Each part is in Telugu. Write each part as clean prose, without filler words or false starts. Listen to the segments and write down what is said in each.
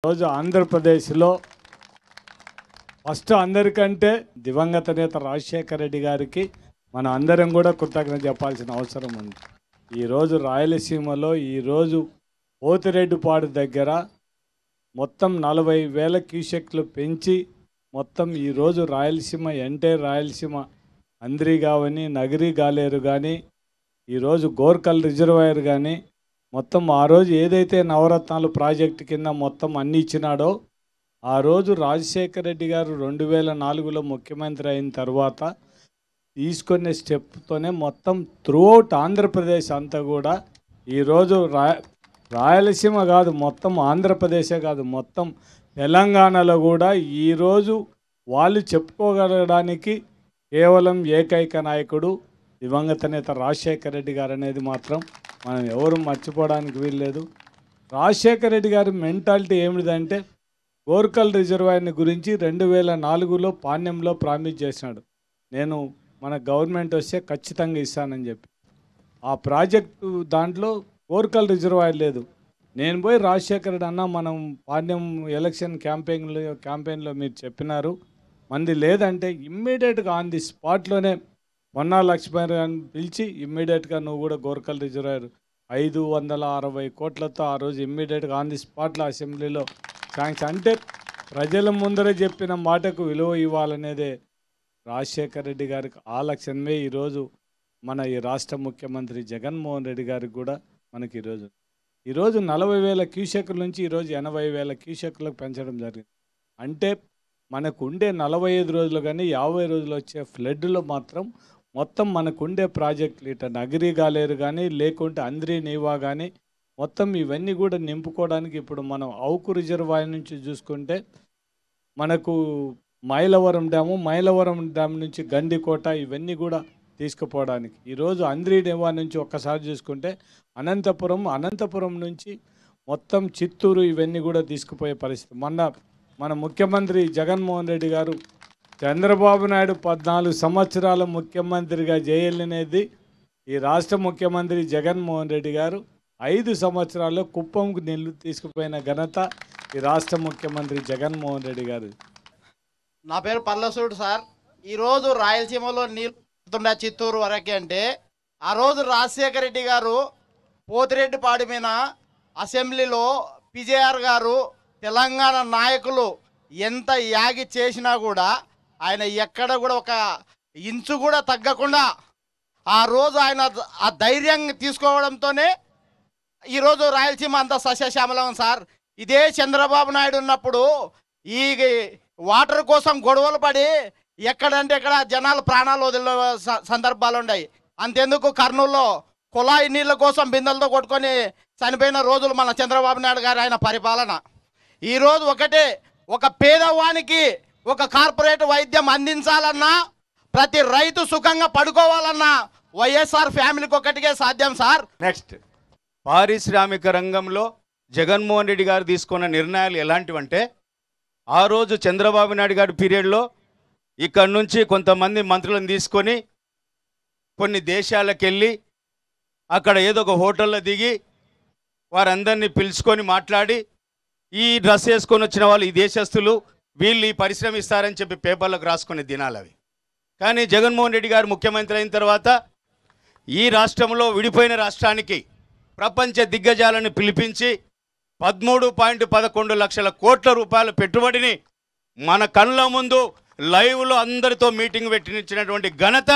రోజు ఆంధ్రప్రదేశ్లో ఫస్ట్ అందరికంటే దివంగత నేత రాజశేఖర రెడ్డి గారికి మన అందరం కూడా కృతజ్ఞత చెప్పాల్సిన అవసరం ఉంది. ఈరోజు రాయలసీమలో ఈరోజు పోతిరెడ్డిపాడు దగ్గర మొత్తం 40,000 క్యూసెక్లు పెంచి మొత్తం ఈరోజు రాయలసీమ రాయలసీమ అంద్రిగావని నగరి గాలేరు కానీ ఈరోజు గోర్కల్ రిజర్వాయర్ కానీ మొత్తం ఆ రోజు ఏదైతే నవరత్నాలు ప్రాజెక్టు కింద మొత్తం అన్ని ఇచ్చినాడో ఆ రోజు రాజశేఖర రెడ్డి గారు 2004లో ముఖ్యమంత్రి అయిన తర్వాత తీసుకునే స్టెప్తోనే మొత్తం త్రూఅవుట్ ఆంధ్రప్రదేశ్ అంతా కూడా ఈరోజు రాయలసీమ కాదు మొత్తం ఆంధ్రప్రదేశే కాదు మొత్తం తెలంగాణలో కూడా ఈరోజు వాళ్ళు చెప్పుకోగలడానికి కేవలం ఏకైక నాయకుడు దివంగత నేత రాజశేఖర రెడ్డి గారు అనేది మాత్రం మనం ఎవరు మర్చిపోవడానికి వీల్లేదు. రాజశేఖర రెడ్డి గారి మెంటాలిటీ ఏమిటిదంటే గోర్కల్ రిజర్వాయర్ని గురించి 2004లో పాణ్యంలో ప్రామిస్ చేసినాడు, నేను మన గవర్నమెంట్ వస్తే ఖచ్చితంగా ఇస్తానని చెప్పి. ఆ ప్రాజెక్టు దాంట్లో గోర్కల్ రిజర్వాయర్ లేదు. నేను పోయి రాజశేఖర రెడ్డి అన్న మనం పాణ్యం ఎలక్షన్ క్యాంపెయిన్లో మీరు చెప్పినారు మంది లేదంటే ఇమ్మీడియట్గా ఆన్ ది స్పాట్లోనే పొన్నా లక్ష్మణ్ గారిని పిలిచి ఇమ్మీడియట్గా నువ్వు కూడా గోర్కల్ రిజర్వాయర్ 560 కోట్లతో ఆ రోజు ఇమ్మీడియట్గా ఆన్ ది స్పాట్లో అసెంబ్లీలో శాంక్షన్. అంటే ప్రజల ముందరే చెప్పిన మాటకు విలువ ఇవ్వాలనేదే రాజశేఖర రెడ్డి గారికి ఆ లక్ష్యమే ఈరోజు మన ఈ రాష్ట్ర ముఖ్యమంత్రి జగన్మోహన్ రెడ్డి గారికి కూడా మనకి ఈరోజు 40,000 క్యూసెక్ల నుంచి ఈరోజు 80,000 క్యూసెక్లకు పెంచడం జరిగింది. అంటే మనకు ఉండే 45 రోజులు కానీ 50 రోజులు వచ్చే ఫ్లడ్లో మాత్రం మొత్తం మనకు ఉండే ప్రాజెక్టులు ఇట నగరి గాలేరు కానీ లేకుంటే అంద్రి నీవా కానీ మొత్తం ఇవన్నీ కూడా నింపుకోవడానికి ఇప్పుడు మనం అవుకు రిజర్వాయర్ నుంచి చూసుకుంటే మనకు మైలవరం డ్యాము నుంచి గండికోట ఇవన్నీ కూడా తీసుకుపోవడానికి ఈరోజు అంద్రి నీవా నుంచి ఒక్కసారి చూసుకుంటే అనంతపురం నుంచి మొత్తం చిత్తూరు ఇవన్నీ కూడా తీసుకుపోయే పరిస్థితి. మన ముఖ్యమంత్రి జగన్మోహన్ రెడ్డి గారు చంద్రబాబు నాయుడు 14 సంవత్సరాల ముఖ్యమంత్రిగా చేయలేనిది ఈ రాష్ట్ర ముఖ్యమంత్రి జగన్మోహన్ రెడ్డి గారు 5 సంవత్సరాల్లో కుప్పంకు నీళ్లు తీసుకుపోయిన ఘనత ఈ రాష్ట్ర ముఖ్యమంత్రి జగన్మోహన్ రెడ్డి గారు. నా పేరు పల్లసూడు సార్. ఈరోజు రాయలసీమలో నీళ్ళు చిత్తూరు వరకే అంటే ఆ రోజు రాజశేఖర రెడ్డి గారు పోతిరెడ్డిపాడు మీద అసెంబ్లీలో పిజేఆర్ గారు తెలంగాణ నాయకులు ఎంత యాగి చేసినా కూడా ఆయన ఎక్కడ కూడా ఒక ఇంచు కూడా తగ్గకుండా ఆ రోజు ఆయన ఆ ధైర్యం తీసుకోవడంతోనే ఈరోజు రాయలసీమ అంతా సస్యశ్యామలం సార్. ఇదే చంద్రబాబు నాయుడు ఉన్నప్పుడు ఈ వాటర్ కోసం గొడవలు పడి ఎక్కడంటే ఎక్కడ జనాలు ప్రాణాలు వదిలిన సందర్భాలు ఉన్నాయి. అంతెందుకు కర్నూలులో కుళాయి నీళ్ళ కోసం బిందెలతో కొట్టుకొని చనిపోయిన రోజులు మన చంద్రబాబు నాయుడు గారు ఆయన పరిపాలన. ఈరోజు ఒక పేదవానికి ఒక కార్పొరేట్ వైద్యం అందించాలన్నా ప్రతి రైతు సుఖంగా పడుకోవాలన్నా వైఎస్ఆర్ ఫ్యామిలీకి ఒకటికే సాధ్యం సార్. నెక్స్ట్ పారిశ్రామిక రంగంలో జగన్మోహన్ రెడ్డి గారు తీసుకున్న నిర్ణయాలు ఎలాంటివంటే ఆ రోజు చంద్రబాబు నాయుడు గారి పీరియడ్లో ఇక్కడ నుంచి కొంతమంది మంత్రులను తీసుకొని కొన్ని దేశాలకు వెళ్ళి అక్కడ ఏదో ఒక హోటల్లో దిగి వారందరినీ పిలుచుకొని మాట్లాడి ఈ డ్రెస్ వేసుకొని వచ్చిన వాళ్ళు ఈ దేశస్తులు వీళ్ళు ఈ పరిశ్రమ ఇస్తారని చెప్పి పేపర్లకు రాసుకునే దినాలు అవి. కానీ జగన్మోహన్ రెడ్డి గారు ముఖ్యమంత్రి అయిన తర్వాత ఈ రాష్ట్రంలో విడిపోయిన రాష్ట్రానికి ప్రపంచ దిగ్గజాలను పిలిపించి 13.11 లక్షల కోట్ల రూపాయల పెట్టుబడిని మన కళ్ళ ముందు లైవ్లో అందరితో మీటింగ్ పెట్టించినటువంటి ఘనత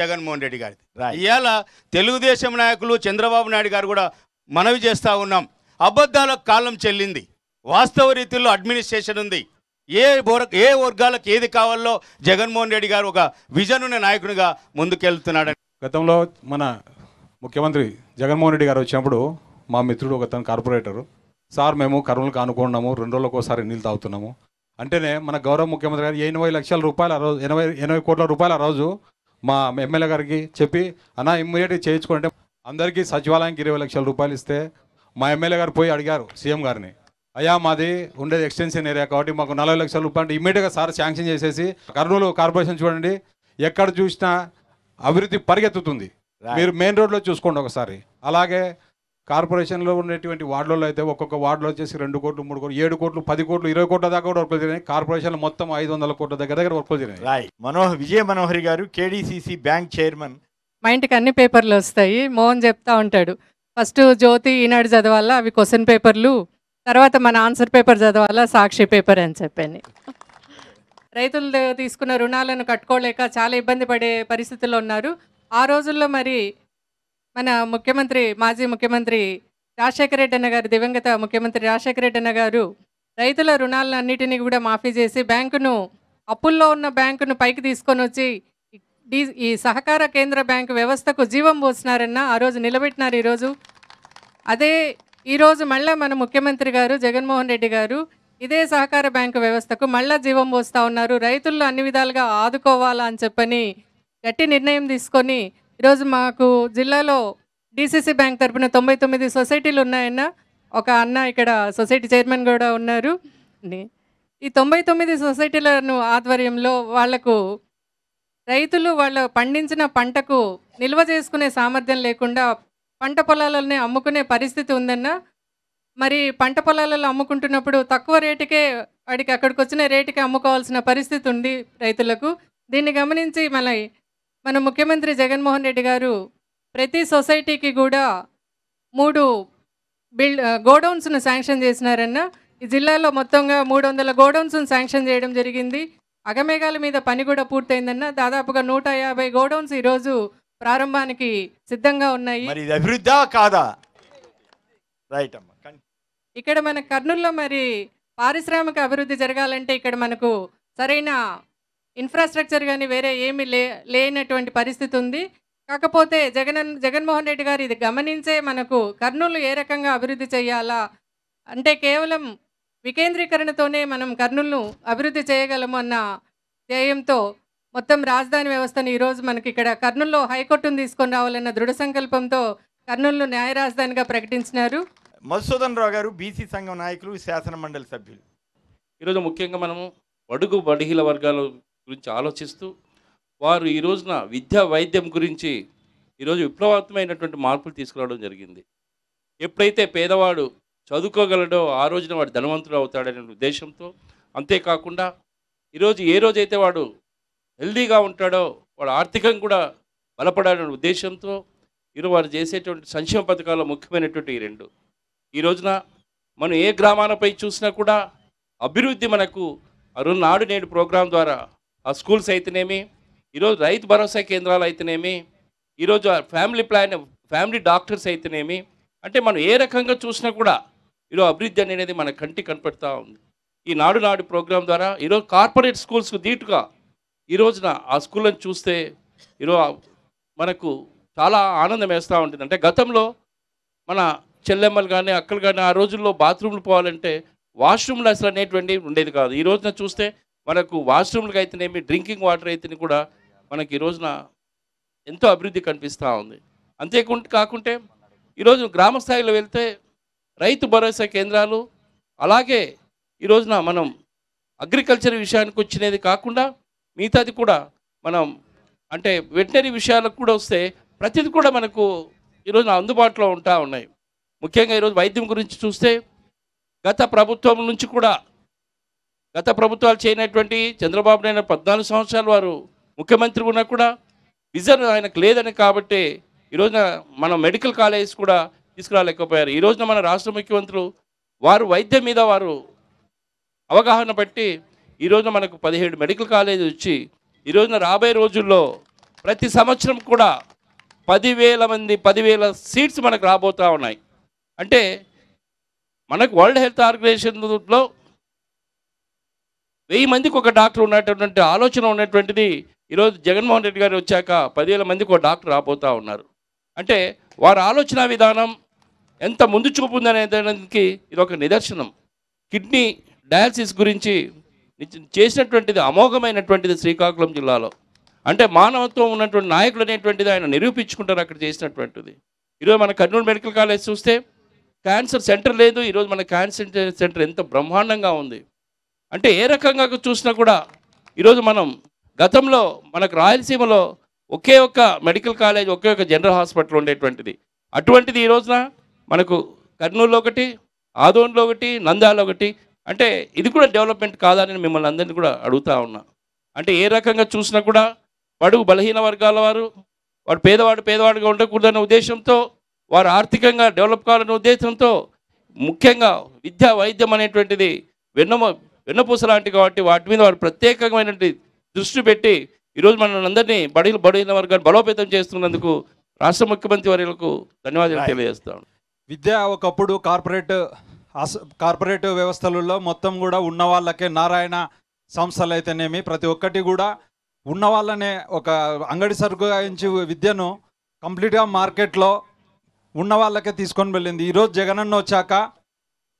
జగన్మోహన్ రెడ్డి గారిది. ఇవాళ తెలుగుదేశం నాయకులు చంద్రబాబు నాయుడు గారు కూడా మనవి చేస్తూ ఉన్నాం, అబద్ధాలకు కాలం చెల్లింది, వాస్తవ రీతిలో అడ్మినిస్ట్రేషన్ ఉంది. ఏ వర్గాలకు ఏది కావాలో జగన్మోహన్ రెడ్డి గారు ఒక విజన్ ఉన్న నాయకునిగా ముందుకెళ్తున్నాడని. గతంలో మన ముఖ్యమంత్రి జగన్మోహన్ రెడ్డి గారు వచ్చినప్పుడు మా మిత్రుడు ఒకతను కార్పొరేటరు, సార్ మేము కర్నూలుకు ఆనుకున్నాము 2 రోజులకు ఒకసారి నీళ్ళు తాగుతున్నాము అంటేనే మన గౌరవ ముఖ్యమంత్రి గారు 80 లక్షల రూపాయలు ఆ రోజు 80 కోట్ల రూపాయలు ఆ రోజు మా ఎమ్మెల్యే గారికి చెప్పి అన్న ఇమ్మీడియట్గా చేయించుకుంటే అందరికీ సచివాలయానికి 20 లక్షల రూపాయలు ఇస్తే మా ఎమ్మెల్యే గారు పోయి అడిగారు సీఎం గారిని, అయ్యా మాది ఉండేది ఎక్స్టెన్షన్ ఏరియా కాబట్టి మాకు 40 లక్షల రూపాయలు అంటే ఇమ్మీడియట్గా సార్ శాంక్షన్ చేసేసి కర్నూలు కార్పొరేషన్ చూడండి ఎక్కడ చూసినా అభివృద్ధి పరిగెత్తుతుంది. మీరు మెయిన్ రోడ్లో చూసుకోండి ఒకసారి. అలాగే కార్పొరేషన్లో ఉన్నటువంటి వార్డులలో అయితే ఒక్కొక్క వార్డులో వచ్చేసి 2 కోట్లు 3 కోట్లు 7 కోట్లు 10 కోట్లు 20 కోట్ల దాకా కూడా వర్కులు జరిగినాయి. కార్పొరేషన్లో మొత్తం 500 కోట్ల దగ్గర వర్కులు జరిగినాయి. రాయ్ విజయ మనోహరి గారు కేడీసీసీ బ్యాంక్ చైర్మన్. మా ఇంటికి అన్ని పేపర్లు వస్తాయి. మోహన్ చెప్తా ఉంటాడు, ఫస్ట్ జ్యోతి ఈనాడు చదవాలా, అవి క్వశ్చన్ పేపర్లు, తర్వాత మన ఆన్సర్ పేపర్ చదవాలా, సాక్షి పేపర్ అని చెప్పాను. రైతులు తీసుకున్న రుణాలను కట్టుకోలేక చాలా ఇబ్బంది పడే పరిస్థితుల్లో ఉన్నారు. ఆ రోజుల్లో మరి మన మాజీ ముఖ్యమంత్రి రాజశేఖర రెడ్డి అన్న గారు, దివంగత ముఖ్యమంత్రి రాజశేఖర రెడ్డి అన్న గారు రైతుల రుణాలన్నిటినీ కూడా మాఫీ చేసి బ్యాంకును, అప్పుల్లో ఉన్న బ్యాంకును పైకి తీసుకొని వచ్చి ఈ సహకార కేంద్ర బ్యాంకు వ్యవస్థకు జీవం పోసినారన్న ఆ రోజు నిలబెట్టినారు. ఈరోజు మళ్ళీ మన ముఖ్యమంత్రి గారు జగన్మోహన్ రెడ్డి గారు ఇదే సహకార బ్యాంకు వ్యవస్థకు మళ్ళా జీవం పోస్తూ ఉన్నారు. రైతులను అన్ని విధాలుగా ఆదుకోవాలా అని చెప్పని గట్టి నిర్ణయం తీసుకొని ఈరోజు మాకు జిల్లాలో డిసిసి బ్యాంక్ తరపున 99 సొసైటీలు ఉన్నాయన్న. ఒక అన్న ఇక్కడ సొసైటీ చైర్మన్ కూడా ఉన్నారు. ఈ 99 సొసైటీలను ఆధ్వర్యంలో వాళ్లకు రైతులు వాళ్ళ పండించిన పంటకు నిల్వ చేసుకునే సామర్థ్యం లేకుండా పంట పొలాలనే అమ్ముకునే పరిస్థితి ఉందన్న. మరి పంట పొలాలలో అమ్ముకుంటున్నప్పుడు తక్కువ రేటుకే వాడికి అక్కడికి వచ్చిన రేటుకే అమ్ముకోవాల్సిన పరిస్థితి ఉంది రైతులకు. దీన్ని గమనించి మన ముఖ్యమంత్రి జగన్మోహన్ రెడ్డి గారు ప్రతి సొసైటీకి కూడా 3 గోడౌన్స్ను శాంక్షన్ చేసినారన్న. ఈ జిల్లాలో మొత్తంగా 300 గోడౌన్స్ను శాంక్షన్ చేయడం జరిగింది. అగమేఘాల మీద పని కూడా పూర్తయిందన్న. దాదాపుగా 150 గోడౌన్స్ ఈరోజు ప్రారంభానికి సిద్ధంగా ఉన్నాయి. మరి ఇది అభివృద్ధా కాదా? రైట్ అమ్మ. ఇక్కడ మన కర్నూలులో మరి పారిశ్రామిక అభివృద్ధి జరగాలంటే ఇక్కడ మనకు సరైన ఇన్ఫ్రాస్ట్రక్చర్ కానీ వేరే ఏమీ లేనటువంటి పరిస్థితి ఉంది. కాకపోతే జగన్మోహన్ రెడ్డి గారు ఇది గమనించే మనకు కర్నూలు ఏ రకంగా అభివృద్ధి చేయాలా అంటే కేవలం వికేంద్రీకరణతోనే మనం కర్నూలును అభివృద్ధి చేయగలము అన్న ధ్యేయంతో మొత్తం రాజధాని వ్యవస్థను ఈరోజు మనకి ఇక్కడ కర్నూలులో హైకోర్టును తీసుకొని రావాలన్న దృఢ సంకల్పంతో కర్నూలును న్యాయ రాజధానిగా ప్రకటించినారు. మధుసూదన్ రావు గారు బీసీ సంఘం నాయకులు, శాసన మండలి సభ్యులు. ఈరోజు ముఖ్యంగా మనము బడుగు బడిహీల వర్గాల గురించి ఆలోచిస్తూ వారు ఈ రోజున విద్యా వైద్యం గురించి ఈరోజు విప్లవాత్మకమైనటువంటి మార్పులు తీసుకురావడం జరిగింది. ఎప్పుడైతే పేదవాడు చదువుకోగలడో ఆ రోజున వాడు ధనవంతుడు అవుతాడనే ఉద్దేశంతో, అంతేకాకుండా ఈరోజు ఏ రోజైతే వాడు హెల్దీగా ఉంటాడో వాడు ఆర్థికంగా కూడా బలపడాలనే ఉద్దేశంతో ఈరోజు వారు చేసేటువంటి సంక్షేమ పథకాల్లో ముఖ్యమైనటువంటి ఈ 2. ఈ రోజున మనం ఏ గ్రామాలపై చూసినా కూడా అభివృద్ధి మనకు నాడు నేడు ప్రోగ్రాం ద్వారా ఆ స్కూల్స్ అయితేనేమి, ఈరోజు రైతు భరోసా కేంద్రాలు అయితేనేమి, ఈరోజు ఫ్యామిలీ డాక్టర్స్ అయితేనేమి, అంటే మనం ఏ రకంగా చూసినా కూడా ఈరోజు అభివృద్ధి అనేది మన కంటికి కనపడుతూ ఉంది. ఈ నాడు ప్రోగ్రాం ద్వారా ఈరోజు కార్పొరేట్ స్కూల్స్కు ధీటుగా ఈ రోజున ఆ స్కూళ్ళని చూస్తే ఈరోజు మనకు చాలా ఆనందం వేస్తూ ఉంటుంది. అంటే గతంలో మన చెల్లెమ్మలు కానీ అక్కలు కానీ ఆ రోజుల్లో బాత్రూమ్లు పోవాలంటే వాష్రూమ్లు అసలు అనేటువంటి ఉండేది కాదు. ఈ రోజున చూస్తే మనకు వాష్రూమ్లకు అయితేనేమి, డ్రింకింగ్ వాటర్ అయితేనే కూడా మనకి ఈ రోజున ఎంతో అభివృద్ధి కనిపిస్తూ ఉంది. కాకుంటే ఈరోజు గ్రామ స్థాయిలో వెళ్తే రైతు భరోసా కేంద్రాలు, అలాగే ఈ రోజున మనం అగ్రికల్చర్ విషయానికి వచ్చినది కాకుండా మిగతాది కూడా మనం అంటే వెటనరీ విషయాలకు కూడా వస్తే ప్రతిది కూడా మనకు ఈరోజు అందుబాటులో ఉంటా ఉన్నాయి. ముఖ్యంగా ఈరోజు వైద్యం గురించి చూస్తే గత ప్రభుత్వాలు చేయనటువంటి చంద్రబాబు నాయుడు 14 సంవత్సరాలు వారు ముఖ్యమంత్రి ఉన్నా కూడా విజన్ ఆయనకు లేదని కాబట్టి ఈరోజున మనం మెడికల్ కాలేజ్ కూడా తీసుకురాలేకపోయారు. ఈ రోజున మన రాష్ట్ర ముఖ్యమంత్రులు వారు వైద్యం మీద వారు అవగాహన బట్టి ఈ రోజున మనకు 17 మెడికల్ కాలేజ్ వచ్చి ఈ రోజున రాబోయే రోజుల్లో ప్రతి సంవత్సరం కూడా 10,000 సీట్స్ మనకు రాబోతూ ఉన్నాయి. అంటే మనకు వరల్డ్ హెల్త్ ఆర్గనైజేషన్లో 1000 మందికి ఒక డాక్టర్ ఉన్నటువంటి ఆలోచన ఉన్నటువంటిది ఈరోజు జగన్మోహన్ రెడ్డి గారు వచ్చాక 10,000 మందికి ఒక డాక్టర్ రాబోతూ ఉన్నారు. అంటే వారి ఆలోచన విధానం ఎంత ముందు చూపు ఉందనేదానికి ఇది ఒక నిదర్శనం. కిడ్నీ డయాలసిస్ గురించి చేసినటువంటిది అమోఘమైనటువంటిది శ్రీకాకుళం జిల్లాలో. అంటే మానవత్వం ఉన్నటువంటి నాయకులు అనేటువంటిది ఆయన నిరూపించుకుంటారు అక్కడ చేసినటువంటిది. ఈరోజు మన కర్నూలు మెడికల్ కాలేజ్ చూస్తే క్యాన్సర్ సెంటర్ లేదు. ఈరోజు మన క్యాన్సర్ సెంటర్ ఎంత బ్రహ్మాండంగా ఉంది. అంటే ఏ రకంగా చూసినా కూడా ఈరోజు మనం గతంలో మనకు రాయలసీమలో ఒకే ఒక్క మెడికల్ కాలేజ్, ఒకే ఒక జనరల్ హాస్పిటల్ ఉండేటువంటిది. అటువంటిది ఈ రోజున మనకు కర్నూలులో ఒకటి, ఆదోన్లో ఒకటి, నంద్యాలలో ఒకటి. అంటే ఇది కూడా డెవలప్మెంట్ కాదని మిమ్మల్ని అందరినీ కూడా అడుగుతా ఉన్నా. అంటే ఏ రకంగా చూసినా కూడా బడుగు బలహీన వర్గాల వారు పేదవాడుగా ఉండకూడదనే ఉద్దేశంతో, వారు ఆర్థికంగా డెవలప్ కావాలనే ఉద్దేశంతో, ముఖ్యంగా విద్యా వైద్యం అనేటువంటిది వెన్నపూస లాంటి కాబట్టి వాటి మీద వారు ప్రత్యేకమైనటువంటి దృష్టి పెట్టి ఈరోజు మన అందరినీ బలహీన వర్గాన్ని బలోపేతం చేస్తున్నందుకు రాష్ట్ర ముఖ్యమంత్రి వర్యులకు ధన్యవాదాలు తెలియజేస్తాను. విద్య ఒకప్పుడు కార్పొరేట్ వ్యవస్థలలో మొత్తం కూడా ఉన్న వాళ్ళకే, నారాయణ సంస్థలు అయితేనేమి ప్రతి ఒక్కటి కూడా ఉన్న వాళ్ళనే ఒక అంగడి సరుకుగా ఎంచి విద్యను కంప్లీట్గా మార్కెట్లో ఉన్న వాళ్ళకే తీసుకొని వెళ్ళింది. ఈరోజు జగనన్న వచ్చాక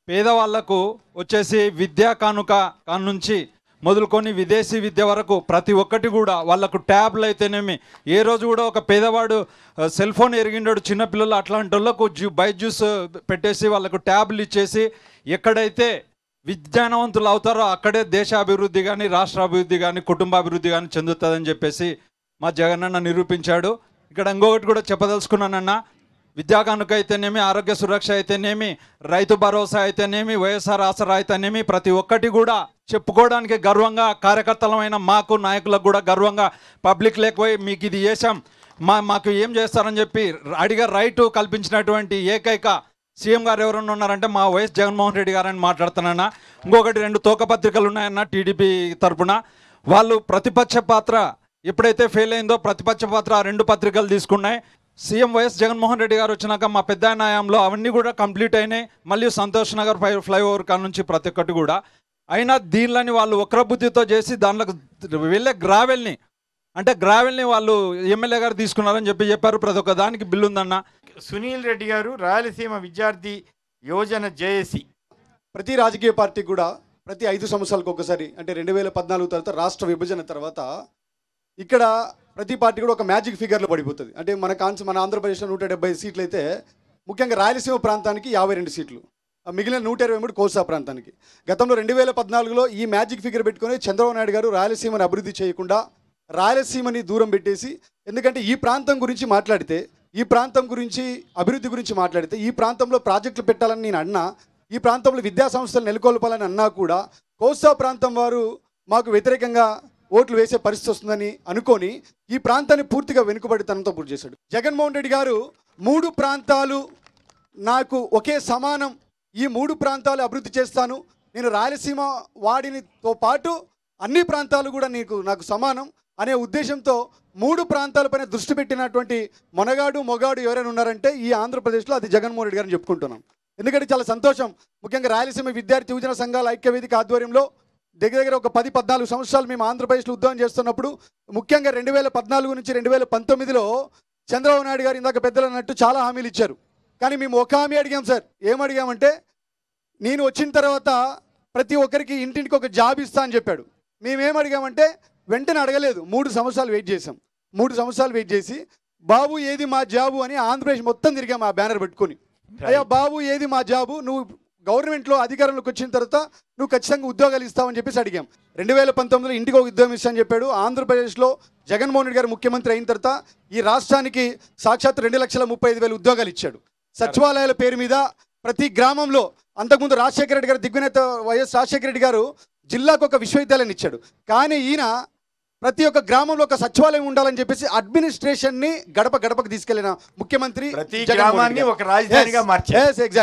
పేదవాళ్లకు వచ్చేసి విద్యా కానుక నుంచి మొదలుకొని విదేశీ విద్య వరకు ప్రతి ఒక్కటి కూడా వాళ్ళకు ట్యాబ్లు అయితేనేమి, ఏ రోజు కూడా ఒక పేదవాడు సెల్ ఫోన్ ఎరిగిండాడు చిన్నపిల్లలు అట్లాంటి వాళ్ళకు బైజూస్ పెట్టేసి వాళ్ళకు ట్యాబ్లు ఇచ్చేసి ఎక్కడైతే విజ్ఞానవంతులు అవుతారో అక్కడే దేశ అభివృద్ధి కానీ, రాష్ట్ర అభివృద్ధి కానీ, కుటుంబ అభివృద్ధి కానీ చెందుతుందని చెప్పేసి మా జగనన్న నిరూపించాడు. ఇక్కడ ఇంకొకటి కూడా చెప్పదలుచుకున్నానన్న, విద్యా కానుక అయితేనేమి, ఆరోగ్య సురక్ష అయితేనేమి, రైతు భరోసా అయితేనేమి, వైఎస్ఆర్ ఆసరా అయితేనేమి ప్రతి ఒక్కటి కూడా చెప్పుకోవడానికి గర్వంగా కార్యకర్తలమైన మాకు, నాయకులకు కూడా గర్వంగా పబ్లిక్ లేకపోయి మీకు ఇది చేశాం, మాకు ఏం చేస్తారని చెప్పి అడిగా రైటు కల్పించినటువంటి ఏకైక సీఎం గారు ఎవరన్నా ఉన్నారంటే మా వైఎస్ జగన్మోహన్ రెడ్డి గారని మాట్లాడుతున్నానా. ఇంకొకటి 2 తోక పత్రికలు ఉన్నాయన్న టీడీపీ తరఫున. వాళ్ళు ప్రతిపక్ష పాత్ర ఎప్పుడైతే ఫెయిల్ అయిందో ప్రతిపక్ష పాత్ర 2 పత్రికలు తీసుకున్నాయి. సీఎం వైఎస్ జగన్మోహన్ రెడ్డి గారు వచ్చినాక మా పెద్ద న్యాయంలో అవన్నీ కూడా కంప్లీట్ అయినాయి. మళ్ళీ సంతోష్ నగర్ ఫ్లైఓవర్ కాడ నుంచి ప్రతి ఒక్కటి కూడా అయినా దీనిని వాళ్ళు వక్రబుద్ధితో చేసి దాంట్లోకి వెళ్ళే గ్రావెల్ని వాళ్ళు ఎమ్మెల్యే గారు తీసుకున్నారని చెప్పారు. ప్రతి ఒక్క దానికి బిల్లు ఉందన్న. సునీల్ రెడ్డి గారు, రాయలసీమ విద్యార్థి యోజన జేఏసీ. ప్రతి రాజకీయ పార్టీ కూడా ప్రతి 5 సంవత్సరాలకు ఒకసారి అంటే 2014 తర్వాత రాష్ట్ర విభజన తర్వాత ఇక్కడ ప్రతి పార్టీ కూడా ఒక మ్యాజిక్ ఫిగర్లో పడిపోతుంది. అంటే మన ఆంధ్రప్రదేశ్లో 170 సీట్లు అయితే ముఖ్యంగా రాయలసీమ ప్రాంతానికి 52 సీట్లు, మిగిలిన 123 కోస్తా ప్రాంతానికి. గతంలో 2014లో ఈ మ్యాజిక్ ఫిగర్ పెట్టుకొని చంద్రబాబు నాయుడు గారు రాయలసీమని అభివృద్ధి చేయకుండా రాయలసీమని దూరం పెట్టేసి, ఎందుకంటే ఈ ప్రాంతం గురించి మాట్లాడితే, ఈ ప్రాంతం గురించి అభివృద్ధి గురించి మాట్లాడితే, ఈ ప్రాంతంలో ప్రాజెక్టులు పెట్టాలని నేను అన్నా, ఈ ప్రాంతంలో విద్యా సంస్థలు నెలకొల్పాలని అన్నా కూడా కోస్తా ప్రాంతం వారు మాకు వ్యతిరేకంగా ఓట్లు వేసే పరిస్థితి వస్తుందని అనుకొని ఈ ప్రాంతాన్ని పూర్తిగా వెనుకబడితనంతో పూర్తి చేశాడు. జగన్మోహన్ రెడ్డి గారు 3 ప్రాంతాలు నాకు ఒకే సమానం, ఈ 3 ప్రాంతాలు అభివృద్ధి చేస్తాను, నేను రాయలసీమ వాడినితో పాటు అన్ని ప్రాంతాలు కూడా నాకు సమానం అనే ఉద్దేశంతో 3 ప్రాంతాలపైన దృష్టి పెట్టినటువంటి మొగాడు ఎవరైనా ఉన్నారంటే ఈ ఆంధ్రప్రదేశ్లో అది జగన్మోహన్ రెడ్డి గారిని చెప్పుకుంటున్నాం. ఎందుకంటే చాలా సంతోషం. ముఖ్యంగా రాయలసీమ విద్యార్థి యువజన సంఘాల ఐక్యవేదిక ఆధ్వర్యంలో దగ్గర ఒక 10-14 సంవత్సరాలు మేము ఆంధ్రప్రదేశ్లో ఉద్యోగం చేస్తున్నప్పుడు, ముఖ్యంగా 2014 నుంచి 2019లో చంద్రబాబు నాయుడు గారు ఇందాక పెద్దలు అన్నట్టు చాలా హామీలు ఇచ్చారు. కానీ మేము ఒక హామీ అడిగాం సార్. ఏమడిగామంటే, నేను వచ్చిన తర్వాత ప్రతి ఒక్కరికి ఇంటింటికి ఒక జాబ్ ఇస్తా అని చెప్పాడు. మేమేమడిగామంటే వెంటనే అడగలేదు, 3 సంవత్సరాలు వెయిట్ చేసాం. 3 సంవత్సరాలు వెయిట్ చేసి బాబు ఏది మా జాబు అని ఆంధ్రప్రదేశ్ మొత్తం తిరిగాం ఆ బ్యానర్ పెట్టుకుని. అయ్యా బాబు ఏది మా జాబు, నువ్వు గవర్నమెంట్లో అధికారంలోకి వచ్చిన తర్వాత నువ్వు ఖచ్చితంగా ఉద్యోగాలు ఇస్తావని చెప్పేసి అడిగాం. 2019లో ఇంటికి ఒక ఉద్యోగం ఇస్తామని చెప్పాడు. ఆంధ్రప్రదేశ్లో జగన్మోహన్ రెడ్డి గారు ముఖ్యమంత్రి అయిన తర్వాత ఈ రాష్ట్రానికి సాక్షాత్ 2,35,000 ఉద్యోగాలు ఇచ్చాడు. సచివాలయాల పేరు మీద ప్రతి గ్రామంలో, అంతకుముందు రాజశేఖర రెడ్డి గారు, దిగ్వినేత వైఎస్ రాజశేఖర రెడ్డి గారు జిల్లాకు ఒక విశ్వవిద్యాలయం ఇచ్చాడు. కానీ ఈయన ప్రతి ఒక్క గ్రామంలో ఒక సచివాలయం ఉండాలని చెప్పేసి అడ్మినిస్ట్రేషన్ని గడపకు తీసుకెళ్లిన ముఖ్యమంత్రి. ప్రతి గ్రామాన్ని ఒక రాజధానిగా మార్చారు. ఎగ్జాక్ట్లీ.